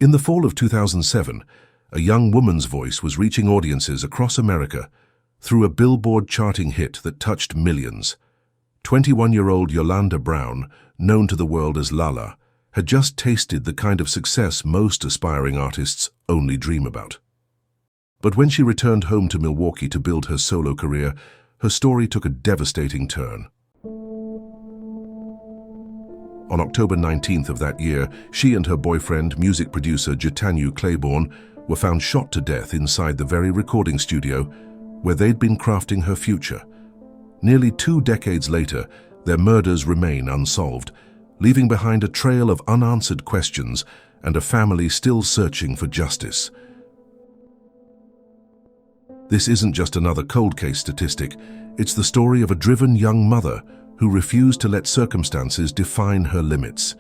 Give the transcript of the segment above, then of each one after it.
In the fall of 2007, a young woman's voice was reaching audiences across America through a Billboard charting hit that touched millions. 21-year-old Yolanda Brown, known to the world as LaLa, had just tasted the kind of success most aspiring artists only dream about. But when she returned home to Milwaukee to build her solo career, her story took a devastating turn. On October 19th of that year, she and her boyfriend, music producer JeTannue Clayborn, were found shot to death inside the very recording studio where they'd been crafting her future. Nearly 2 decades later, their murders remain unsolved, leaving behind a trail of unanswered questions and a family still searching for justice. This isn't just another cold case statistic, it's the story of a driven young mother who refused to let circumstances define her limits.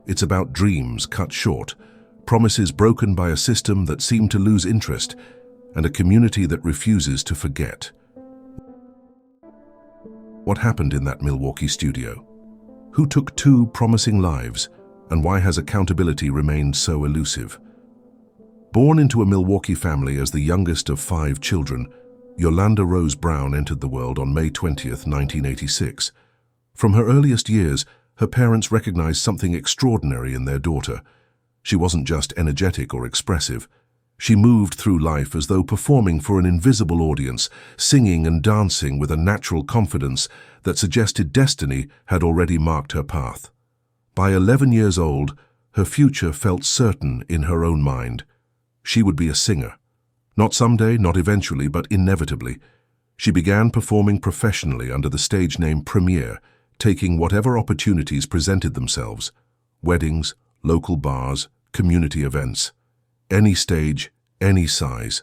It's about dreams cut short, promises broken by a system that seemed to lose interest, and a community that refuses to forget. What happened in that Milwaukee studio? Who took 2 promising lives, and why has accountability remained so elusive? Born into a Milwaukee family as the youngest of 5 children, Yolanda Rose Brown entered the world on May 20th, 1986. From her earliest years, her parents recognized something extraordinary in their daughter. She wasn't just energetic or expressive. She moved through life as though performing for an invisible audience, singing and dancing with a natural confidence that suggested destiny had already marked her path. By 11 years old, her future felt certain in her own mind. She would be a singer. Not someday, not eventually, but inevitably. She began performing professionally under the stage name Premier, taking whatever opportunities presented themselves: weddings, local bars, community events. Any stage, any size.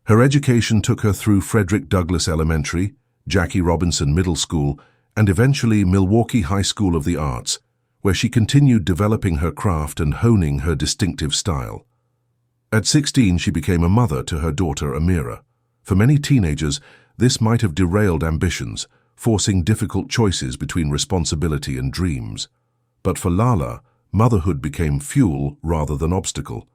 Her education took her through Frederick Douglass Elementary, Jackie Robinson Middle School, and eventually Milwaukee High School of the Arts, where she continued developing her craft and honing her distinctive style. At 16, she became a mother to her daughter Amira. For many teenagers, this might have derailed ambitions, forcing difficult choices between responsibility and dreams. But for LaLa, motherhood became fuel rather than obstacle.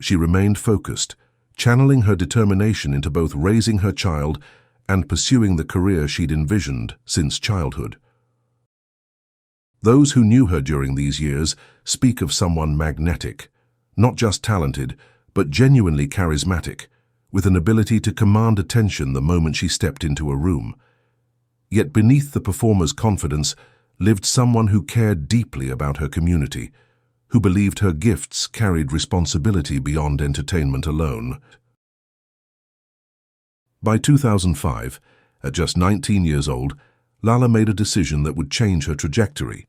She remained focused, channeling her determination into both raising her child and pursuing the career she'd envisioned since childhood. Those who knew her during these years speak of someone magnetic, not just talented, but genuinely charismatic, with an ability to command attention the moment she stepped into a room. Yet beneath the performer's confidence lived someone who cared deeply about her community, who believed her gifts carried responsibility beyond entertainment alone. By 2005, at just 19 years old, LaLa made a decision that would change her trajectory.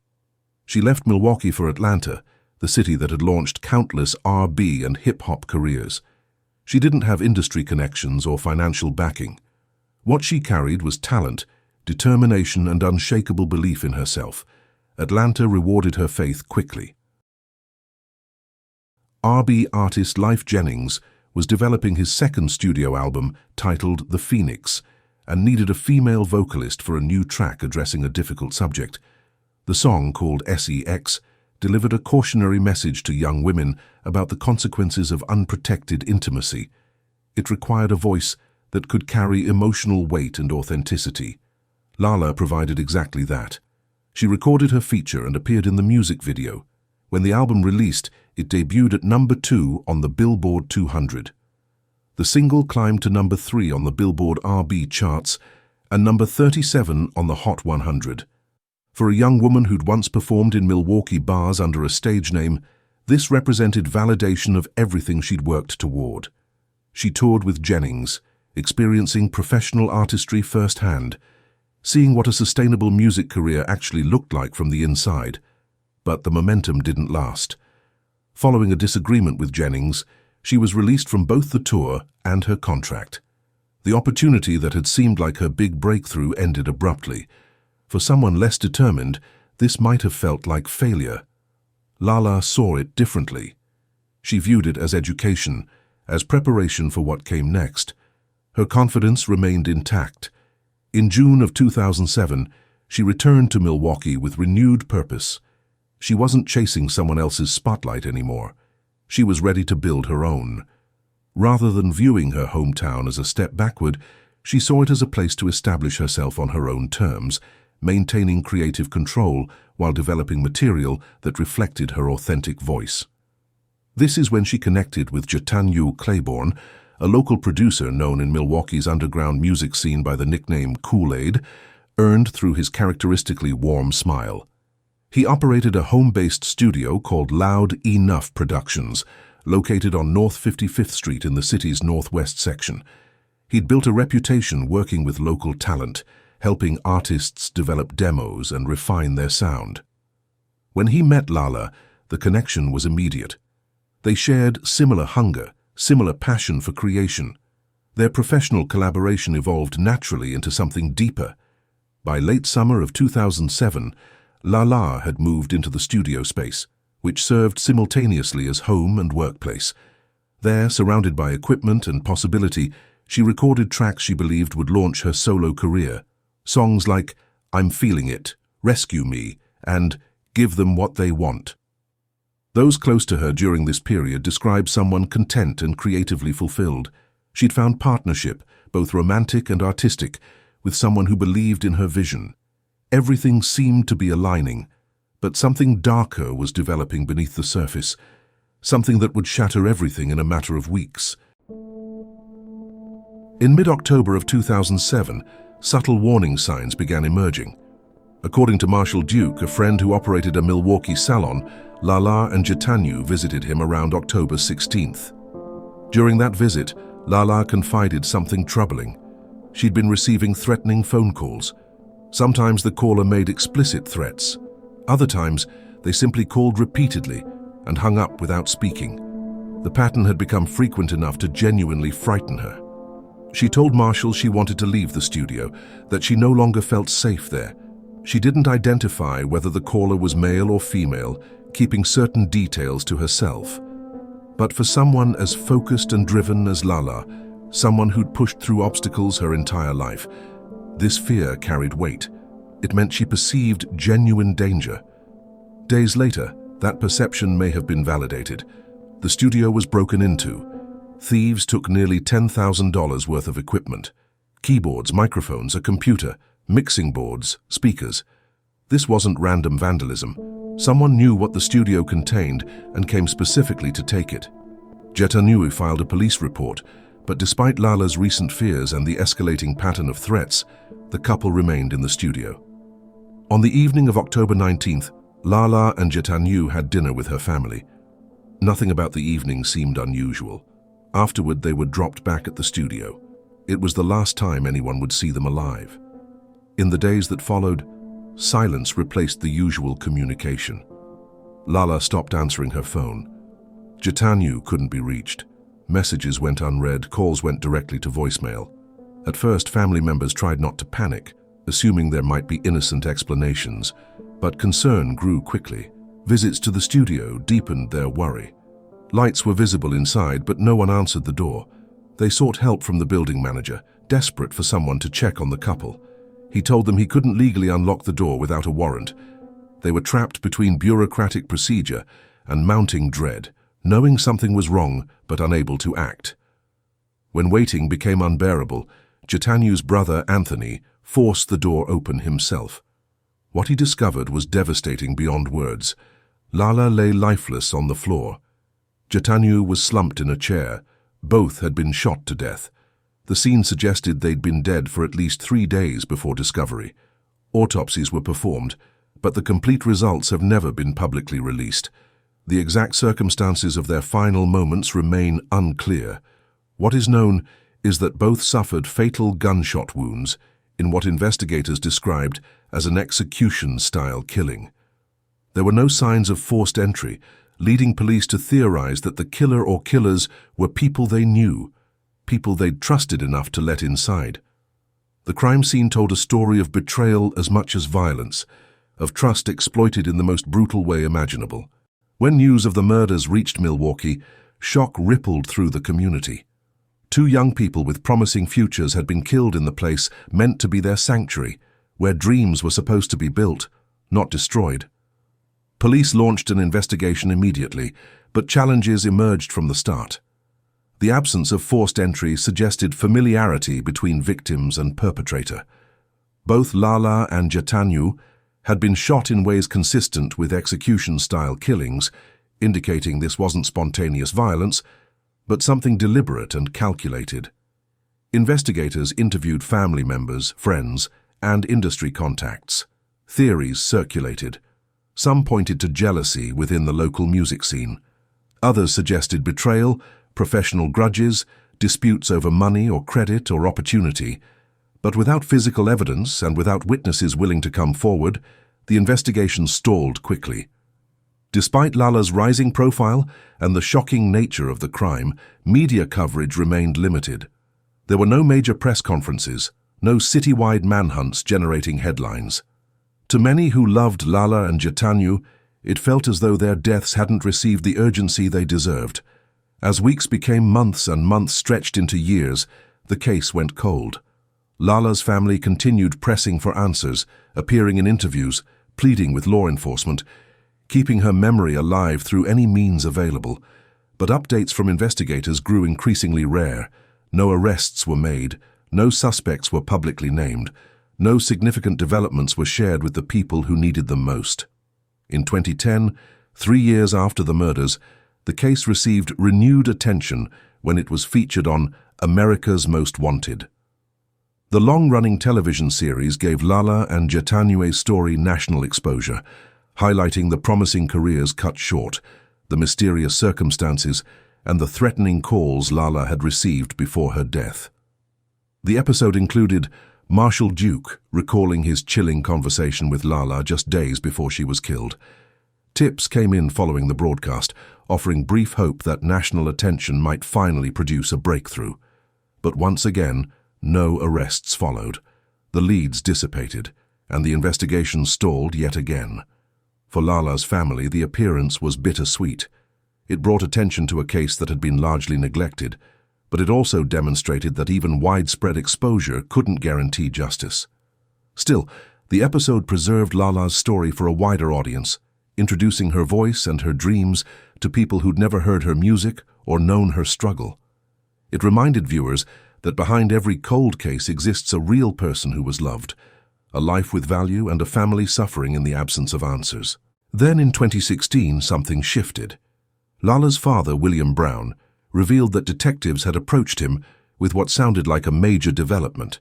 She left Milwaukee for Atlanta, the city that had launched countless R&B and hip-hop careers. She didn't have industry connections or financial backing. What she carried was talent, determination, and unshakable belief in herself. Atlanta rewarded her faith quickly. R&B artist Lyfe Jennings was developing his second studio album titled The Phoenix and needed a female vocalist for a new track addressing a difficult subject. The song, called S.E.X, delivered a cautionary message to young women about the consequences of unprotected intimacy. It required a voice that could carry emotional weight and authenticity. LaLa provided exactly that. She recorded her feature and appeared in the music video. When the album released, it debuted at number 2 on the Billboard 200. The single climbed to number 3 on the Billboard R&B charts and number 37 on the Hot 100. For a young woman who'd once performed in Milwaukee bars under a stage name, this represented validation of everything she'd worked toward. She toured with Jennings, experiencing professional artistry firsthand, seeing what a sustainable music career actually looked like from the inside. But the momentum didn't last. Following a disagreement with Jennings, she was released from both the tour and her contract. The opportunity that had seemed like her big breakthrough ended abruptly. For someone less determined, this might have felt like failure. LaLa saw it differently. She viewed it as education, as preparation for what came next. Her confidence remained intact. In June of 2007, she returned to Milwaukee with renewed purpose. She wasn't chasing someone else's spotlight anymore. She was ready to build her own. Rather than viewing her hometown as a step backward, she saw it as a place to establish herself on her own terms, maintaining creative control while developing material that reflected her authentic voice. This is when she connected with JeTannue Clayborn, a local producer known in Milwaukee's underground music scene by the nickname Kool-Aid, earned through his characteristically warm smile. He operated a home-based studio called Loud Enough Productions, located on North 55th Street in the city's northwest section. He'd built a reputation working with local talent, helping artists develop demos and refine their sound. When he met LaLa, the connection was immediate. They shared similar hunger, similar passion for creation. Their professional collaboration evolved naturally into something deeper. By late summer of 2007, LaLa had moved into the studio space, which served simultaneously as home and workplace. There, surrounded by equipment and possibility, she recorded tracks she believed would launch her solo career. Songs like I'm Feeling It, Rescue Me, and Give Them What They Want. Those close to her during this period described someone content and creatively fulfilled. She'd found partnership, both romantic and artistic, with someone who believed in her vision. Everything seemed to be aligning, but something darker was developing beneath the surface, something that would shatter everything in a matter of weeks. In mid-October of 2007, subtle warning signs began emerging. According to Marshall Duke, a friend who operated a Milwaukee salon, LaLa and JeTannue visited him around October 16th. During that visit, LaLa confided something troubling. She'd been receiving threatening phone calls. Sometimes the caller made explicit threats. Other times, they simply called repeatedly and hung up without speaking. The pattern had become frequent enough to genuinely frighten her. She told Marshall she wanted to leave the studio, that she no longer felt safe there. She didn't identify whether the caller was male or female, keeping certain details to herself. But for someone as focused and driven as LaLa, someone who'd pushed through obstacles her entire life, this fear carried weight. It meant she perceived genuine danger. Days later, that perception may have been validated. The studio was broken into. Thieves took nearly $10,000 worth of equipment: keyboards, microphones, a computer, mixing boards, speakers. This wasn't random vandalism. Someone knew what the studio contained and came specifically to take it. Jatanu filed a police report, but despite LaLa's recent fears and the escalating pattern of threats, the couple remained in the studio. On the evening of October 19th, LaLa and JeTannue had dinner with her family. Nothing about the evening seemed unusual. Afterward, they were dropped back at the studio. It was the last time anyone would see them alive. In the days that followed, silence replaced the usual communication. LaLa stopped answering her phone. JeTannue couldn't be reached. Messages went unread, calls went directly to voicemail. At first, family members tried not to panic, assuming there might be innocent explanations, but concern grew quickly. Visits to the studio deepened their worry. Lights were visible inside, but no one answered the door. They sought help from the building manager, desperate for someone to check on the couple. He told them he couldn't legally unlock the door without a warrant. They were trapped between bureaucratic procedure and mounting dread, knowing something was wrong but unable to act. When waiting became unbearable, JeTannue's brother, Anthony, forced the door open himself. What he discovered was devastating beyond words. LaLa lay lifeless on the floor. JeTannue was slumped in a chair. Both had been shot to death. The scene suggested they'd been dead for at least 3 days before discovery. Autopsies were performed, but the complete results have never been publicly released. The exact circumstances of their final moments remain unclear. What is known is that both suffered fatal gunshot wounds in what investigators described as an execution-style killing. There were no signs of forced entry, leading police to theorize that the killer or killers were people they knew, people they'd trusted enough to let inside. The crime scene told a story of betrayal as much as violence, of trust exploited in the most brutal way imaginable. When news of the murders reached Milwaukee, shock rippled through the community. 2 young people with promising futures had been killed in the place meant to be their sanctuary, where dreams were supposed to be built, not destroyed. Police launched an investigation immediately, but challenges emerged from the start. The absence of forced entry suggested familiarity between victims and perpetrator. Both LaLa and JeTannue had been shot in ways consistent with execution-style killings, indicating this wasn't spontaneous violence, but something deliberate and calculated. Investigators interviewed family members, friends, and industry contacts. Theories circulated. Some pointed to jealousy within the local music scene. Others suggested betrayal, professional grudges, disputes over money or credit or opportunity. But without physical evidence and without witnesses willing to come forward, the investigation stalled quickly. Despite LaLa's rising profile and the shocking nature of the crime, media coverage remained limited. There were no major press conferences, no citywide manhunts generating headlines. To many who loved LaLa and JeTannue, it felt as though their deaths hadn't received the urgency they deserved. As weeks became months and months stretched into years, the case went cold. LaLa's family continued pressing for answers, appearing in interviews, pleading with law enforcement, keeping her memory alive through any means available. But updates from investigators grew increasingly rare. No arrests were made, no suspects were publicly named, no significant developments were shared with the people who needed them most. In 2010, 3 years after the murders, the case received renewed attention when it was featured on America's Most Wanted. The long-running television series gave LaLa and JeTannue's story national exposure, highlighting the promising careers cut short, the mysterious circumstances, and the threatening calls LaLa had received before her death. The episode included Marshall Duke recalling his chilling conversation with LaLa just days before she was killed. Tips came in following the broadcast, offering brief hope that national attention might finally produce a breakthrough. But once again, no arrests followed. The leads dissipated, and the investigation stalled yet again. For LaLa's family, the appearance was bittersweet. It brought attention to a case that had been largely neglected, but it also demonstrated that even widespread exposure couldn't guarantee justice. Still, the episode preserved LaLa's story for a wider audience, introducing her voice and her dreams to people who'd never heard her music or known her struggle. It reminded viewers that behind every cold case exists a real person who was loved, a life with value and a family suffering in the absence of answers. Then in 2016, something shifted. LaLa's father, William Brown, revealed that detectives had approached him with what sounded like a major development.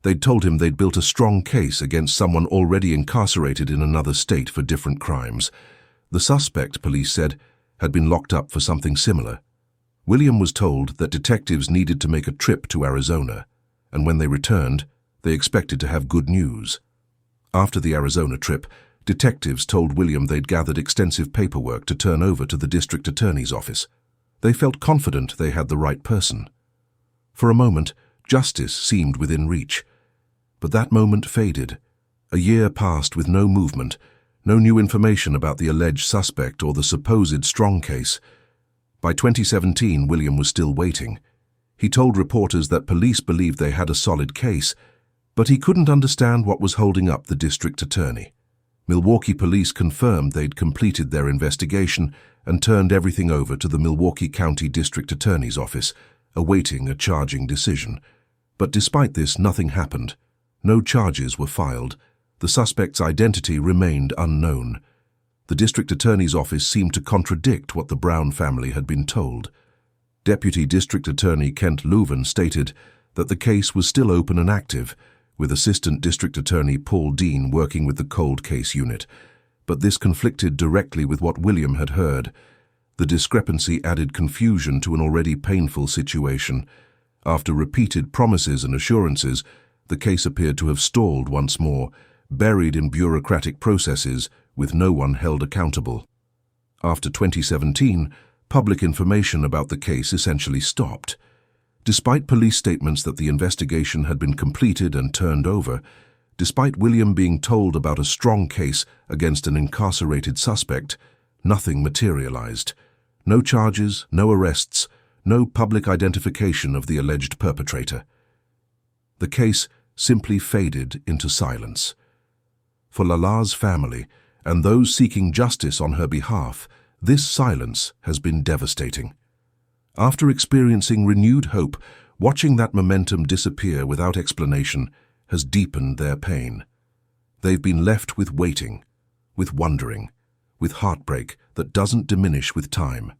They'd told him they'd built a strong case against someone already incarcerated in another state for different crimes. The suspect, police said, had been locked up for something similar. William was told that detectives needed to make a trip to Arizona, and when they returned, they expected to have good news. After the Arizona trip, detectives told William they'd gathered extensive paperwork to turn over to the district attorney's office. They felt confident they had the right person. For a moment, justice seemed within reach. But that moment faded. A year passed with no movement, no new information about the alleged suspect or the supposed strong case. By 2017, William was still waiting. He told reporters that police believed they had a solid case, but he couldn't understand what was holding up the district attorney. Milwaukee police confirmed they'd completed their investigation and turned everything over to the Milwaukee County District Attorney's Office, awaiting a charging decision. But despite this, nothing happened. No charges were filed. The suspect's identity remained unknown. The District Attorney's Office seemed to contradict what the Brown family had been told. Deputy District Attorney Kent Leuven stated that the case was still open and active, with Assistant District Attorney Paul Dean working with the cold case unit. But this conflicted directly with what William had heard. The discrepancy added confusion to an already painful situation. After repeated promises and assurances, the case appeared to have stalled once more, buried in bureaucratic processes with no one held accountable. After 2017, public information about the case essentially stopped. Despite police statements that the investigation had been completed and turned over, despite William being told about a strong case against an incarcerated suspect, nothing materialized. No charges, no arrests, no public identification of the alleged perpetrator. The case simply faded into silence. For LaLa's family and those seeking justice on her behalf, This silence has been devastating. After experiencing renewed hope, watching that momentum disappear without explanation has deepened their pain. They've been left with waiting, with wondering, with heartbreak that doesn't diminish with time.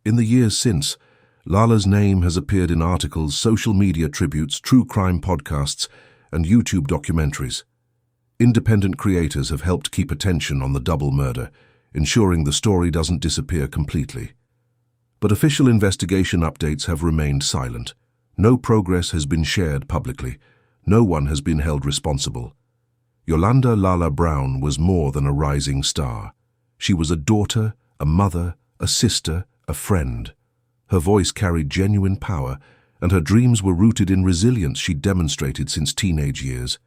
In the years since, LaLa's name has appeared in articles, social media tributes, true crime podcasts, and YouTube documentaries. Independent creators have helped keep attention on the double murder, ensuring the story doesn't disappear completely. But official investigation updates have remained silent. No progress has been shared publicly. No one has been held responsible. Yolanda LaLa Brown was more than a rising star. She was a daughter, a mother, a sister, a friend. Her voice carried genuine power, and her dreams were rooted in resilience she'd demonstrated since teenage years.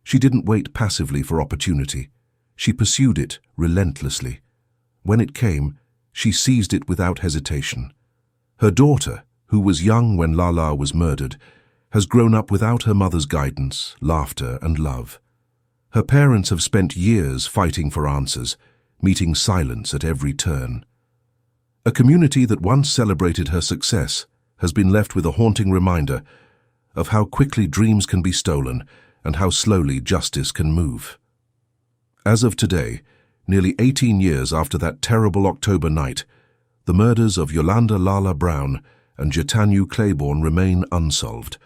She didn't wait passively for opportunity. She pursued it relentlessly. When it came, she seized it without hesitation. Her daughter, who was young when LaLa was murdered, has grown up without her mother's guidance, laughter, and love. Her parents have spent years fighting for answers, meeting silence at every turn. A community that once celebrated her success has been left with a haunting reminder of how quickly dreams can be stolen and how slowly justice can move. As of today, nearly 18 years after that terrible October night, the murders of Yolanda LaLa Brown and JeTannue Clayborn remain unsolved.